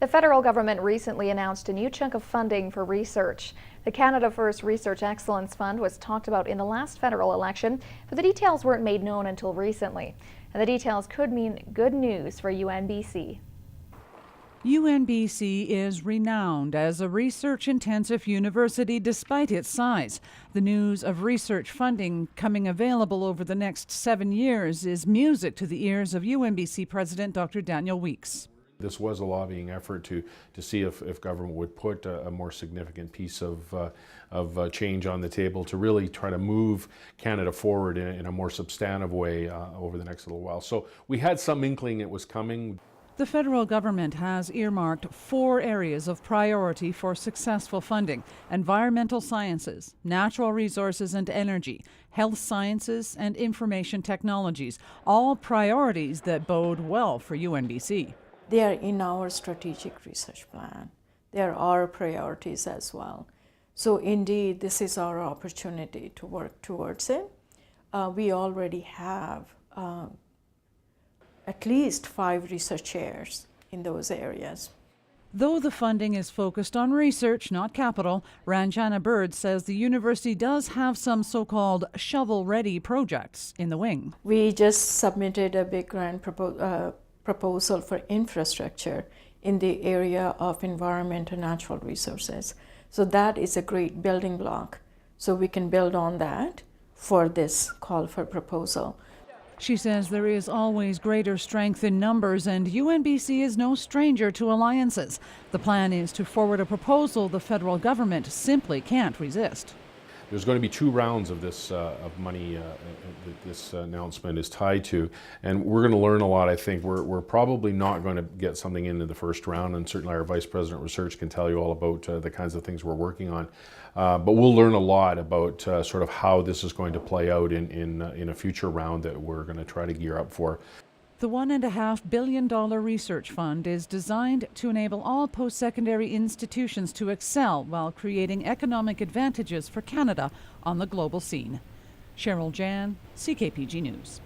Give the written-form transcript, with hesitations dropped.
The federal government recently announced a new chunk of funding for research. The Canada First Research Excellence Fund was talked about in the last federal election, but the details weren't made known until recently. And the details could mean good news for UNBC. UNBC is renowned as a research-intensive university despite its size. The news of research funding coming available over the next 7 years is music to the ears of UNBC President Dr. Daniel Weeks. This was a lobbying effort to see if government would put a more significant piece of change on the table to really try to move Canada forward in a more substantive way over the next little while. So we had some inkling it was coming. The federal government has earmarked 4 areas of priority for successful funding: environmental sciences, natural resources and energy, health sciences, and information technologies, all priorities that bode well for UNBC. They are in our strategic research plan. There are priorities as well. So indeed, this is our opportunity to work towards it. We already have at least 5 research chairs in those areas. Though the funding is focused on research, not capital, Ranjana Bird says the university does have some so-called shovel-ready projects in the wing. We just submitted a big grant proposal for infrastructure in the area of environment and natural resources. So that is a great building block. So we can build on that for this call for proposal. She says there is always greater strength in numbers, and UNBC is no stranger to alliances. The plan is to forward a proposal the federal government simply can't resist. There's going to be 2 rounds of this of money that this announcement is tied to, and we're going to learn a lot. I think we're probably not going to get something into the first round, and certainly our Vice President of Research can tell you all about the kinds of things we're working on. But we'll learn a lot about sort of how this is going to play out in a future round that we're going to try to gear up for. The $1.5 billion research fund is designed to enable all post-secondary institutions to excel while creating economic advantages for Canada on the global scene. Cheryl Jan, CKPG News.